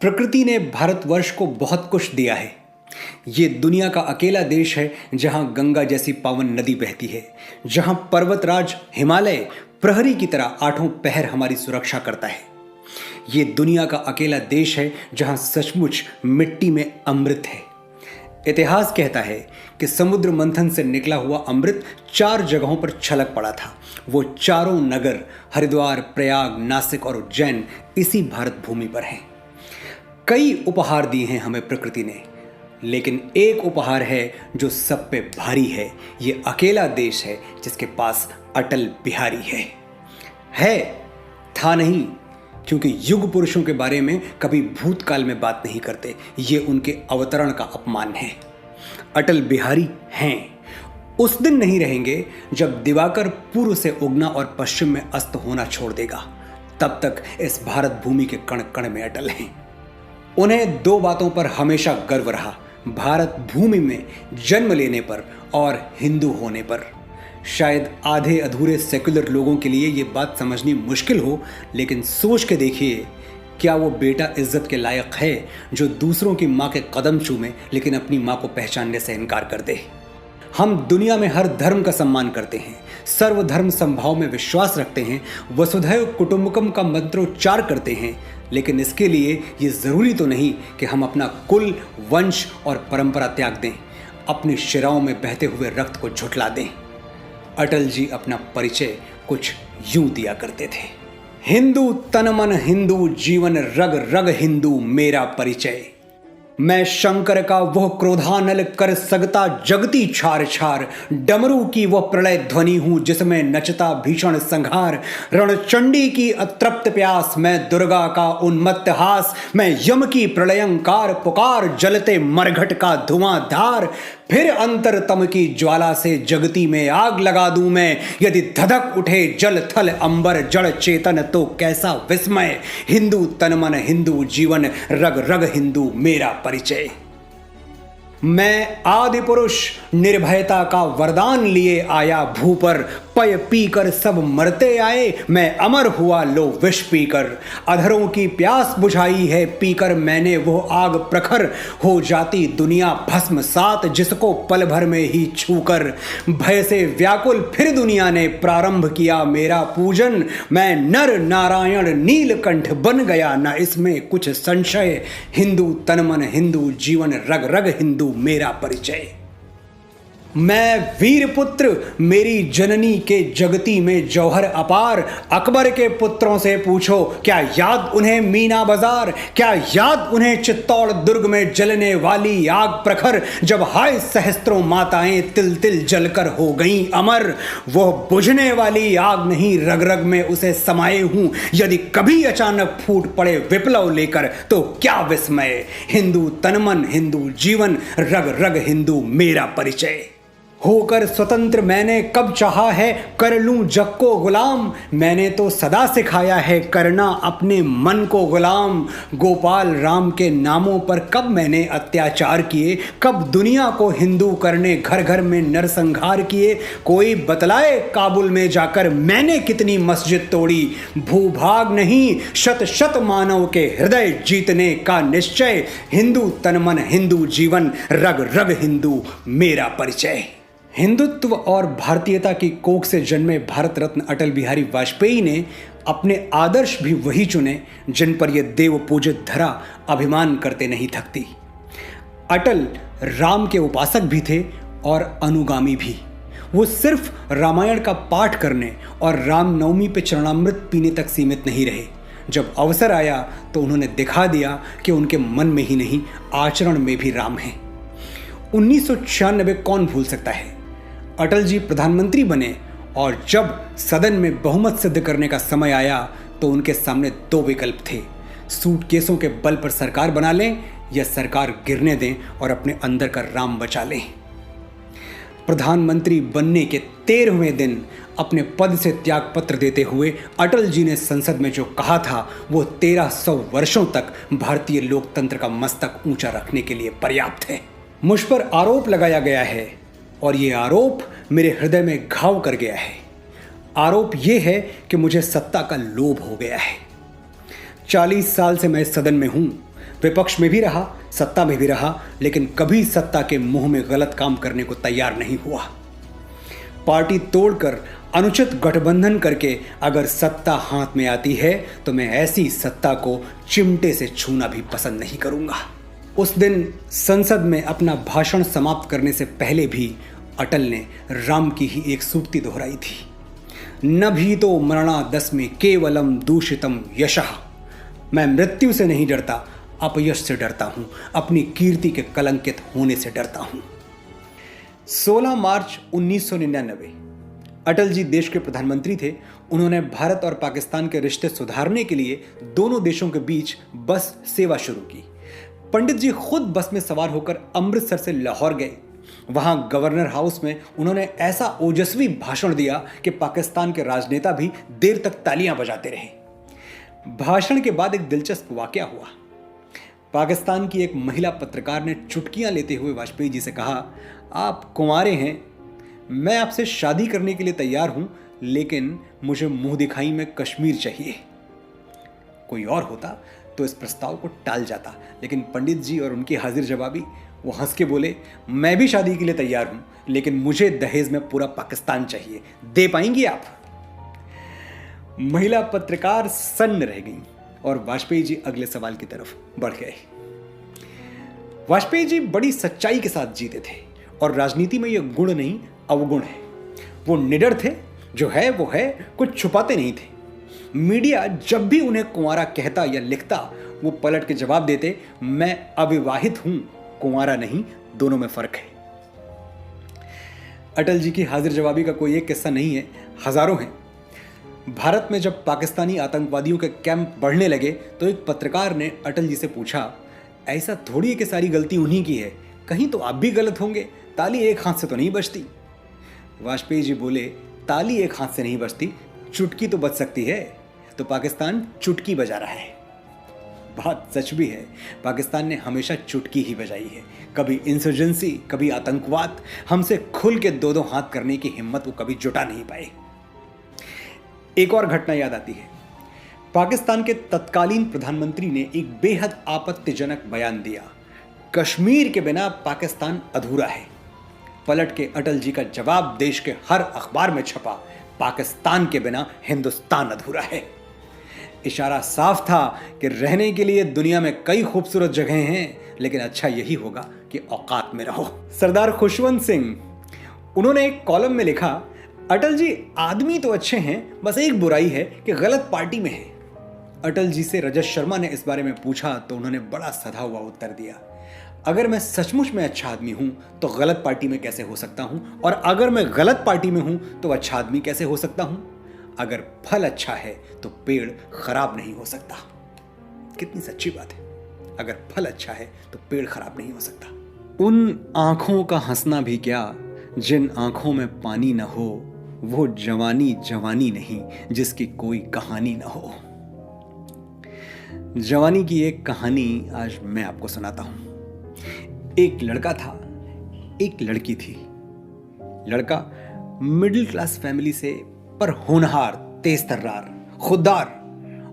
प्रकृति ने भारतवर्ष को बहुत कुछ दिया है। ये दुनिया का अकेला देश है जहां गंगा जैसी पावन नदी बहती है, जहां पर्वतराज हिमालय प्रहरी की तरह आठों पहर हमारी सुरक्षा करता है। ये दुनिया का अकेला देश है जहां सचमुच मिट्टी में अमृत है। इतिहास कहता है कि समुद्र मंथन से निकला हुआ अमृत 4 जगहों पर छलक पड़ा था। वो चारों नगर हरिद्वार, प्रयाग, नासिक और उज्जैन इसी भारत भूमि पर हैं। कई उपहार दिए हैं हमें प्रकृति ने, लेकिन एक उपहार है जो सब पे भारी है। ये अकेला देश है जिसके पास अटल बिहारी है। था नहीं, क्योंकि युग पुरुषों के बारे में कभी भूतकाल में बात नहीं करते। ये उनके अवतरण का अपमान है। अटल बिहारी हैं। उस दिन नहीं रहेंगे जब दिवाकर पूर्व से उगना और पश्चिम में अस्त होना छोड़ देगा। तब तक इस भारत भूमि के कण कण में अटल हैं। उन्हें 2 बातों पर हमेशा गर्व रहा, भारत भूमि में जन्म लेने पर और हिंदू होने पर। शायद आधे अधूरे सेक्युलर लोगों के लिए ये बात समझनी मुश्किल हो, लेकिन सोच के देखिए, क्या वो बेटा इज्जत के लायक है जो दूसरों की माँ के कदम चूमे लेकिन अपनी माँ को पहचानने से इनकार कर दे। हम दुनिया में हर धर्म का सम्मान करते हैं, सर्वधर्म समभाव में विश्वास रखते हैं, वसुधैव कुटुंबकम का मंत्रोच्चार करते हैं, लेकिन इसके लिए ये जरूरी तो नहीं कि हम अपना कुल, वंश और परंपरा त्याग दें, अपनी शिराओं में बहते हुए रक्त को झुठला दें। अटल जी अपना परिचय कुछ यूं दिया करते थे। हिंदू तन मन हिंदू, जीवन रग रग हिंदू, मेरा परिचय। मैं शंकर का वह क्रोधानल कर सकता जगती छार छार, डमरू की वह प्रलय ध्वनि हूं जिसमें नचता भीषण संहार। रणचंडी की अतृप्त प्यास, मैं दुर्गा का उन्मत्त हास, मैं यम की प्रलयंकार पुकार, जलते मरघट का धुआंधार। फिर अंतरतम की ज्वाला से जगती में आग लगा दूं मैं, यदि धधक उठे जल थल अंबर जड़ चेतन तो कैसा विस्मय। हिंदू तन मन हिंदू, जीवन रग रग हिंदू, मेरा परिचय। मैं आदि पुरुष निर्भयता का वरदान लिए आया भू पर, पय पीकर सब मरते आए, मैं अमर हुआ लो विष पीकर। अधरों की प्यास बुझाई है पीकर मैंने वो आग प्रखर, हो जाती दुनिया भस्म सात जिसको पल भर में ही छूकर। भय से व्याकुल फिर दुनिया ने प्रारंभ किया मेरा पूजन, मैं नर नारायण नीलकंठ बन गया न इसमें कुछ संशय। हिंदू तन मन हिंदू, जीवन रग रग हिंदू, मेरा परिचय। मैं वीरपुत्र, मेरी जननी के जगती में जौहर अपार। अकबर के पुत्रों से पूछो, क्या याद उन्हें मीना बाजार, क्या याद उन्हें चित्तौड़ दुर्ग में जलने वाली आग प्रखर, जब हाय सहस्त्रों माताएं तिल तिल जलकर हो गईं अमर। वो बुझने वाली आग नहीं, रग रग में उसे समाये हूं, यदि कभी अचानक फूट पड़े विप्लव लेकर तो क्या विस्मय। हिंदू तन मन हिंदू, जीवन रग रग हिंदू, मेरा परिचय। होकर स्वतंत्र मैंने कब चाहा है कर लूं जग को गुलाम, मैंने तो सदा सिखाया है करना अपने मन को गुलाम। गोपाल राम के नामों पर कब मैंने अत्याचार किए, कब दुनिया को हिंदू करने घर घर में नरसंहार किए। कोई बतलाए काबुल में जाकर मैंने कितनी मस्जिद तोड़ी। भूभाग नहीं, शत शत मानव के हृदय जीतने का निश्चय। हिंदू तन मन हिंदू, जीवन रग रग हिंदू, मेरा परिचय। हिंदुत्व और भारतीयता की कोख से जन्मे भारत रत्न अटल बिहारी वाजपेयी ने अपने आदर्श भी वही चुने जिन पर यह देव पूजित धरा अभिमान करते नहीं थकती। अटल राम के उपासक भी थे और अनुगामी भी। वो सिर्फ रामायण का पाठ करने और रामनवमी पे चरणामृत पीने तक सीमित नहीं रहे। जब अवसर आया तो उन्होंने दिखा दिया कि उनके मन में ही नहीं, आचरण में भी राम है। 1996 कौन भूल सकता है। अटल जी प्रधानमंत्री बने और जब सदन में बहुमत सिद्ध करने का समय आया तो उनके सामने 2 विकल्प थे, सूटकेसों के बल पर सरकार बना लें या सरकार गिरने दें और अपने अंदर का राम बचा लें। प्रधानमंत्री बनने के 13वें दिन अपने पद से त्याग पत्र देते हुए अटल जी ने संसद में जो कहा था वो 1300 वर्षों तक भारतीय लोकतंत्र का मस्तक ऊंचा रखने के लिए पर्याप्त है। मुझ पर आरोप लगाया गया है और ये आरोप मेरे हृदय में घाव कर गया है। आरोप ये है कि मुझे सत्ता का लोभ हो गया है। 40 साल से मैं इस सदन में हूं, विपक्ष में भी रहा, सत्ता में भी रहा, लेकिन कभी सत्ता के मुंह में गलत काम करने को तैयार नहीं हुआ। पार्टी तोड़कर, अनुचित गठबंधन करके अगर सत्ता हाथ में आती है तो मैं ऐसी सत्ता को चिमटे से छूना भी पसंद नहीं करूंगा। उस दिन संसद में अपना भाषण समाप्त करने से पहले भी अटल ने राम की ही एक सूक्ति दोहराई थी, न भी तो मरणादस्मि केवलम दूषितम यशः। मैं मृत्यु से नहीं डरता, अपयश से डरता हूं, अपनी कीर्ति के कलंकित होने से डरता हूं। 16 मार्च 1999 अटल जी देश के प्रधानमंत्री थे। उन्होंने भारत और पाकिस्तान के रिश्ते सुधारने के लिए दोनों देशों के बीच बस सेवा शुरू की। पंडित जी खुद बस में सवार होकर अमृतसर से लाहौर गए। वहां गवर्नर हाउस में उन्होंने ऐसा ओजस्वी भाषण दिया कि पाकिस्तान के राजनेता भी देर तक तालियां बजाते रहे। भाषण के बाद एक दिलचस्प वाकया हुआ। पाकिस्तान की एक महिला पत्रकार ने चुटकियां लेते हुए वाजपेयी जी से कहा, आप कुंवारे हैं, मैं आपसे शादी करने के लिए तैयार हूं, लेकिन मुझे मुंह दिखाई में कश्मीर चाहिए। कोई और होता तो इस प्रस्ताव को टाल जाता, लेकिन पंडित जी और उनकी हाजिर जवाबी, वो हंस के बोले, मैं भी शादी के लिए तैयार हूं, लेकिन मुझे दहेज में पूरा पाकिस्तान चाहिए, दे पाएंगी आप? महिला पत्रकार सन्न रह गई और वाजपेयी जी अगले सवाल की तरफ बढ़ गए। वाजपेयी जी बड़ी सच्चाई के साथ जीते थे और राजनीति में यह गुण नहीं, अवगुण है। वो निडर थे, जो है वो है, कुछ छुपाते नहीं थे। मीडिया जब भी उन्हें कुंवारा कहता या लिखता, वो पलट के जवाब देते, मैं अविवाहित हूं, कुंवारा नहीं, दोनों में फर्क है। अटल जी की हाजिर जवाबी का कोई एक किस्सा नहीं है, हजारों हैं। भारत में जब पाकिस्तानी आतंकवादियों के कैंप बढ़ने लगे तो एक पत्रकार ने अटल जी से पूछा, ऐसा थोड़ी है कि सारी गलती उन्हीं की है, कहीं तो आप भी गलत होंगे, ताली एक हाथ से तो नहीं बजती। वाजपेयी जी बोले, ताली एक हाथ से नहीं बजती, चुटकी तो बज सकती है, तो पाकिस्तान चुटकी बजा रहा है। बात सच भी है, पाकिस्तान ने हमेशा चुटकी ही बजाई है। कभी इंसर्जेंसी, कभी आतंकवाद, हमसे खुल के दो हाथ करने की हिम्मत वो कभी जुटा नहीं पाए। एक और घटना याद आती है। पाकिस्तान के तत्कालीन प्रधानमंत्री ने एक बेहद आपत्तिजनक बयान दिया, कश्मीर के बिना पाकिस्तान अधूरा है। पलट के अटल जी का जवाब देश के हर अखबार में छपा, पाकिस्तान के बिना हिंदुस्तान अधूरा है। इशारा साफ था कि रहने के लिए दुनिया में कई खूबसूरत जगहें हैं, लेकिन अच्छा यही होगा कि औकात में रहो। सरदार खुशवंत सिंह, उन्होंने एक कॉलम में लिखा, अटल जी आदमी तो अच्छे हैं, बस एक बुराई है कि गलत पार्टी में है। अटल जी से रजत शर्मा ने इस बारे में पूछा तो उन्होंने बड़ा सधा हुआ उत्तर दिया, अगर मैं सचमुच में अच्छा आदमी हूं तो गलत पार्टी में कैसे हो सकता हूं, और अगर मैं गलत पार्टी में हूं तो अच्छा आदमी कैसे हो सकता हूं? अगर फल अच्छा है तो पेड़ खराब नहीं हो सकता। कितनी सच्ची बात है, अगर फल अच्छा है तो पेड़ खराब नहीं हो सकता। उन आंखों का हंसना भी क्या जिन आंखों में पानी न हो, वो जवानी जवानी नहीं जिसकी कोई कहानी न हो। जवानी की एक कहानी आज मैं आपको सुनाता हूं। एक लड़का था, एक लड़की थी। लड़का मिडिल क्लास फैमिली से, पर होनहार, तेज तर्रार, खुददार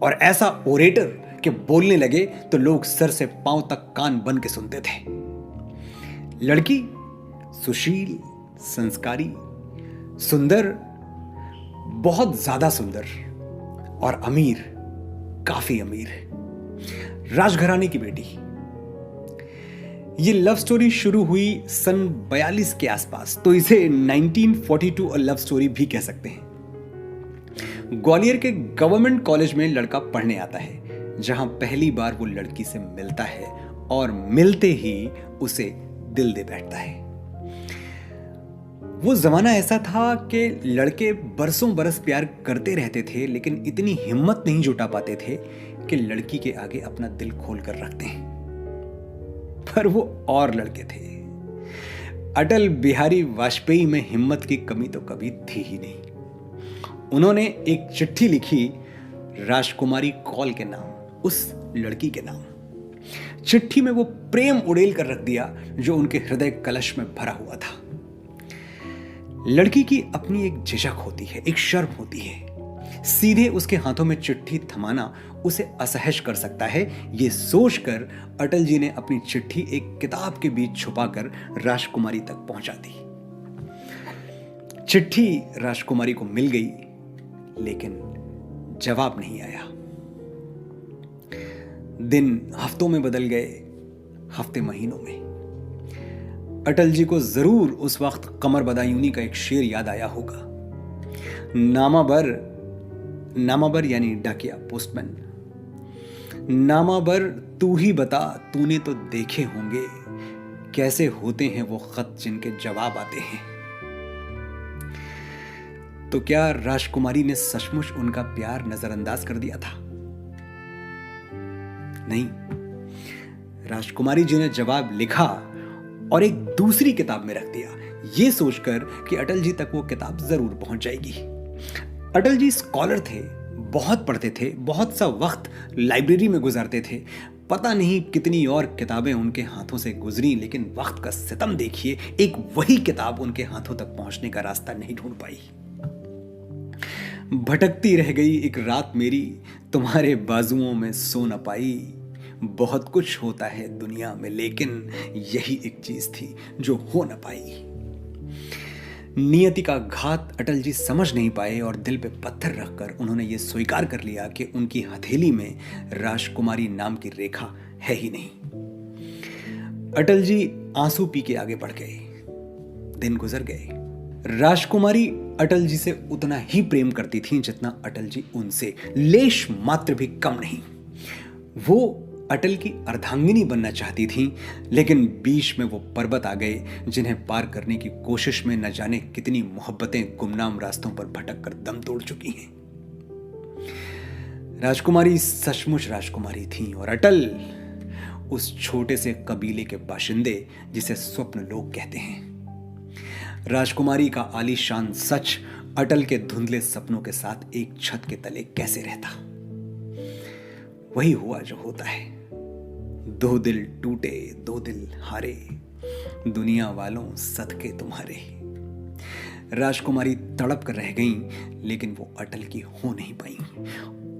और ऐसा ओरेटर कि बोलने लगे तो लोग सर से पांव तक कान बन के सुनते थे। लड़की सुशील, संस्कारी, सुंदर, बहुत ज्यादा सुंदर और अमीर, काफी अमीर, राजघराने की बेटी। ये लव स्टोरी शुरू हुई सन 42 के आसपास, तो इसे 1942 लव स्टोरी भी कह सकते हैं। ग्वालियर के गवर्नमेंट कॉलेज में लड़का पढ़ने आता है, जहां पहली बार वो लड़की से मिलता है और मिलते ही उसे दिल दे बैठता है। वो जमाना ऐसा था कि लड़के बरसों बरस प्यार करते रहते थे, लेकिन इतनी हिम्मत नहीं जुटा पाते थे कि लड़की के आगे अपना दिल खोल कर रखते हैं। पर वो और लड़के थे। अटल बिहारी वाजपेयी में हिम्मत की कमी तो कभी थी ही नहीं। उन्होंने एक चिट्ठी लिखी राजकुमारी कौल के नाम, उस लड़की के नाम। चिट्ठी में वो प्रेम उड़ेल कर रख दिया जो उनके हृदय कलश में भरा हुआ था। लड़की की अपनी एक झिझक होती है, एक शर्म होती है, सीधे उसके हाथों में चिट्ठी थमाना उसे असहज कर सकता है, ये सोचकर अटल जी ने अपनी चिट्ठी एक किताब के बीच छुपाकर राजकुमारी तक पहुंचा दी। चिट्ठी राजकुमारी को मिल गई, लेकिन जवाब नहीं आया। दिन हफ्तों में बदल गए, हफ्ते महीनों में। अटल जी को जरूर उस वक्त कमर बदायूनी का एक शेर याद आया होगा। नामाबर यानी डाकिया, पोस्टमैन। नामाबर तू ही बता, तूने तो देखे होंगे कैसे होते हैं वो खत जिनके जवाब आते हैं। तो क्या राजकुमारी ने सचमुच उनका प्यार नजरअंदाज कर दिया था? नहीं, राजकुमारी जी ने जवाब लिखा और एक दूसरी किताब में रख दिया, यह सोचकर कि अटल जी तक वो किताब जरूर पहुंच जाएगी। अटल जी स्कॉलर थे, बहुत पढ़ते थे, बहुत सा वक्त लाइब्रेरी में गुजारते थे। पता नहीं कितनी और किताबें उनके हाथों से गुजरी, लेकिन वक्त का सितम देखिए, एक वही किताब उनके हाथों तक पहुंचने का रास्ता नहीं ढूंढ पाई। भटकती रह गई एक रात मेरी, तुम्हारे बाजुओं में सो न पाई। बहुत कुछ होता है दुनिया में, लेकिन यही एक चीज थी जो हो न पाई। नियति का घात अटल जी समझ नहीं पाए और दिल पे पत्थर रखकर उन्होंने ये स्वीकार कर लिया कि उनकी हथेली में राजकुमारी नाम की रेखा है ही नहीं। अटल जी आंसू पी के आगे बढ़ गए। दिन गुजर गए। राजकुमारी अटल जी से उतना ही प्रेम करती थीं जितना अटल जी उनसे, लेश मात्र भी कम नहीं। वो अटल की अर्धांगिनी बनना चाहती थीं, लेकिन बीच में वो पर्वत आ गए जिन्हें पार करने की कोशिश में न जाने कितनी मोहब्बतें गुमनाम रास्तों पर भटक कर दम तोड़ चुकी हैं। राजकुमारी सचमुच राजकुमारी थीं और अटल उस छोटे से कबीले के बाशिंदे जिसे स्वप्न लोग कहते हैं। राजकुमारी का आलीशान सच अटल के धुंधले सपनों के साथ एक छत के तले कैसे रहता। वही हुआ जो होता है। दो दिल टूटे, दो दिल हारे, दुनिया वालों सदके तुम्हारे। राजकुमारी तड़प कर रह गईं, लेकिन वो अटल की हो नहीं पाई।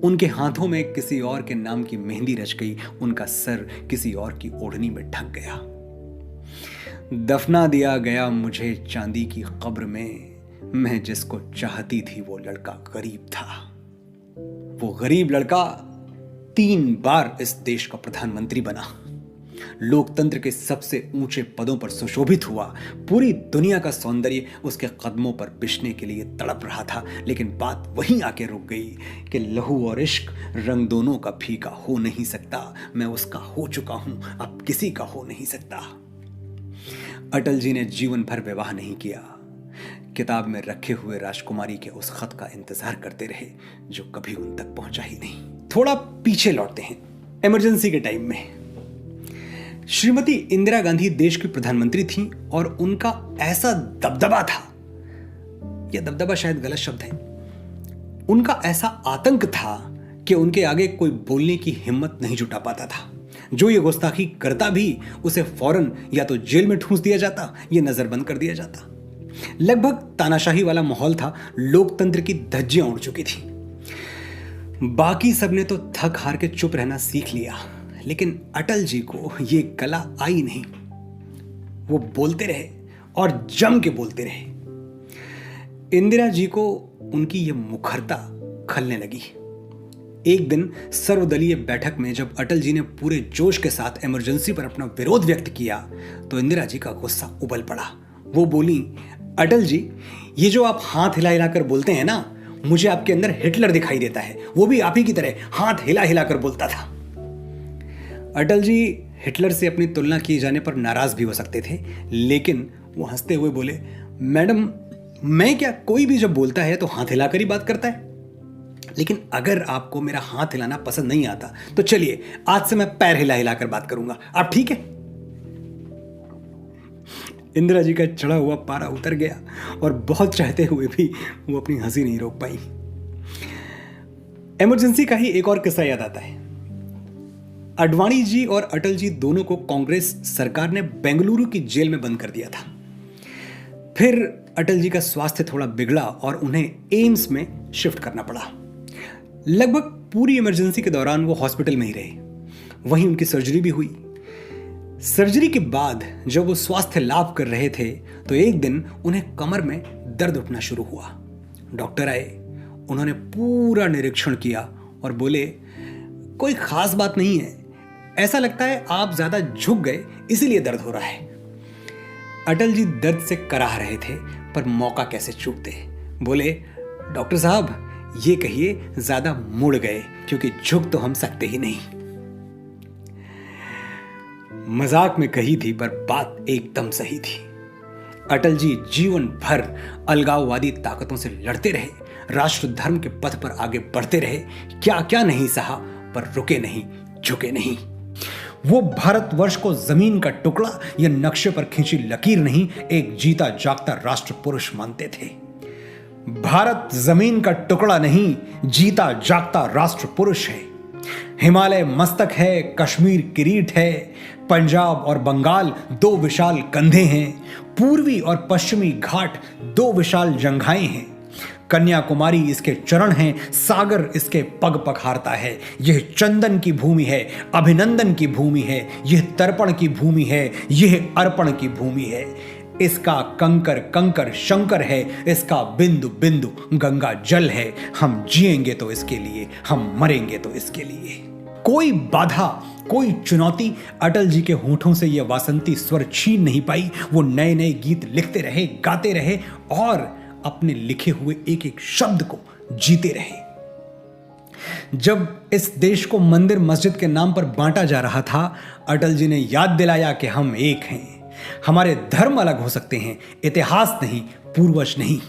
उनके हाथों में किसी और के नाम की मेहंदी रच गई, उनका सर किसी और की ओढ़नी में ढक गया। दफना दिया गया मुझे चांदी की कब्र में, मैं जिसको चाहती थी वो लड़का गरीब था। वो गरीब लड़का 3 बार इस देश का प्रधानमंत्री बना, लोकतंत्र के सबसे ऊंचे पदों पर सुशोभित हुआ। पूरी दुनिया का सौंदर्य उसके कदमों पर बिछने के लिए तड़प रहा था, लेकिन बात वहीं आके रुक गई कि लहू और इश्क रंग दोनों का फीका हो नहीं सकता। मैं उसका हो चुका हूं, अब किसी का हो नहीं सकता। अटल जी ने जीवन भर विवाह नहीं किया। किताब में रखे हुए राजकुमारी के उस खत का इंतजार करते रहे जो कभी उन तक पहुंचा ही नहीं। थोड़ा पीछे लौटते हैं, इमरजेंसी के टाइम में। श्रीमती इंदिरा गांधी देश की प्रधानमंत्री थीं और उनका ऐसा दबदबा था, यह दबदबा शायद गलत शब्द है, उनका ऐसा आतंक था कि उनके आगे कोई बोलने की हिम्मत नहीं जुटा पाता था। जो ये गुस्ताखी करता भी उसे फौरन या तो जेल में ठूंस दिया जाता या नजरबंद कर दिया जाता। लगभग तानाशाही वाला माहौल था, लोकतंत्र की धज्जियां उड़ चुकी थी। बाकी सबने तो थक हार के चुप रहना सीख लिया, लेकिन अटल जी को ये कला आई नहीं। वो बोलते रहे और जम के बोलते रहे। इंदिरा जी को उनकी ये मुखरता खलने लगी। एक दिन सर्वदलीय बैठक में जब अटल जी ने पूरे जोश के साथ इमरजेंसी पर अपना विरोध व्यक्त किया तो इंदिरा जी का गुस्सा उबल पड़ा। वो बोली, अटल जी, ये जो आप हाथ हिला हिला कर बोलते हैं ना, मुझे आपके अंदर हिटलर दिखाई देता है। वो भी आप ही की तरह हाथ हिला हिला कर बोलता था। अटल जी हिटलर से अपनी तुलना किए जाने पर नाराज भी हो सकते थे, लेकिन वो हंसते हुए बोले, मैडम, मैं क्या, कोई भी जब बोलता है तो हाथ हिलाकर ही बात करता है। लेकिन अगर आपको मेरा हाथ हिलाना पसंद नहीं आता तो चलिए आज से मैं पैर हिला हिलाकर बात करूंगा, आप ठीक है? इंदिरा जी का चढ़ा हुआ पारा उतर गया और बहुत चाहते हुए भी वो अपनी हंसी नहीं रोक पाई। इमरजेंसी का ही एक और किस्सा याद आता है। अडवाणी जी और अटल जी दोनों को कांग्रेस सरकार ने बेंगलुरु की जेल में बंद कर दिया था। फिर अटल जी का स्वास्थ्य थोड़ा बिगड़ा और उन्हें एम्स में शिफ्ट करना पड़ा। लगभग पूरी इमरजेंसी के दौरान वो हॉस्पिटल में ही रहे। वहीं उनकी सर्जरी भी हुई। सर्जरी के बाद जब वो स्वास्थ्य लाभ कर रहे थे तो एक दिन उन्हें कमर में दर्द उठना शुरू हुआ। डॉक्टर आए, उन्होंने पूरा निरीक्षण किया और बोले, कोई खास बात नहीं है, ऐसा लगता है आप ज्यादा झुक गए इसीलिए दर्द हो रहा है। अटल जी दर्द से कराह रहे थे पर मौका कैसे चूकते। बोले, डॉक्टर साहब ये कहिए ज्यादा मुड़ गए, क्योंकि झुक तो हम सकते ही नहीं। मजाक में कही थी पर बात एकदम सही थी। अटल जी जीवन भर अलगाववादी ताकतों से लड़ते रहे, राष्ट्र धर्म के पथ पर आगे बढ़ते रहे, क्या क्या नहीं सहा पर रुके नहीं, झुके नहीं। वो भारतवर्ष को जमीन का टुकड़ा या नक्शे पर खींची लकीर नहीं, एक जीता जागता राष्ट्र पुरुष मानते थे। भारत जमीन का टुकड़ा नहीं, जीता जागता राष्ट्र पुरुष है। हिमालय मस्तक है, कश्मीर किरीट है, पंजाब और बंगाल दो विशाल कंधे हैं, पूर्वी और पश्चिमी घाट दो विशाल जंघाएं हैं, कन्याकुमारी इसके चरण हैं, सागर इसके पग पखारता है। यह चंदन की भूमि है, अभिनंदन की भूमि है, यह तर्पण की भूमि है, यह अर्पण की भूमि है। इसका कंकर कंकर शंकर है, इसका बिंदु बिंदु गंगा जल है। हम जिएंगे तो इसके लिए, हम मरेंगे तो इसके लिए। कोई बाधा, कोई चुनौती अटल जी के होठों से यह वासंती स्वर छीन नहीं पाई। वो नए नए गीत लिखते रहे, गाते रहे और अपने लिखे हुए एक एक शब्द को जीते रहे। जब इस देश को मंदिर मस्जिद के नाम पर बांटा जा रहा था, अटल जी ने याद दिलाया कि हम एक हैं। हमारे धर्म अलग हो सकते हैं, इतिहास नहीं, पूर्वज नहीं।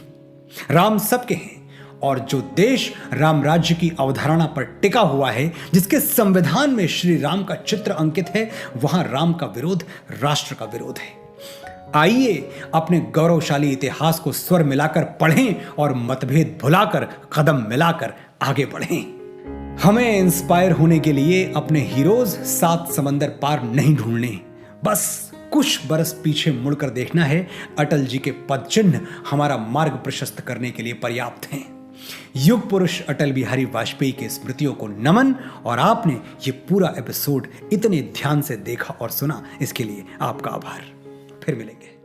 राम सबके हैं और जो देश राम राज्य की अवधारणा पर टिका हुआ है, जिसके संविधान में श्री राम का चित्र अंकित है, वहां राम का विरोध राष्ट्र का विरोध है। आइए अपने गौरवशाली इतिहास को स्वर मिलाकर पढ़ें और मतभेद भुलाकर कदम मिलाकर आगे बढ़ें। हमें इंस्पायर होने के लिए अपने हीरोज सात समंदर पार नहीं ढूंढने, बस कुछ बरस पीछे मुड़कर देखना है। अटल जी के पद चिन्ह हमारा मार्ग प्रशस्त करने के लिए पर्याप्त हैं। युग पुरुष अटल बिहारी वाजपेयी की स्मृतियों को नमन। और आपने ये पूरा एपिसोड इतने ध्यान से देखा और सुना, इसके लिए आपका आभार। फिर मिलेंगे।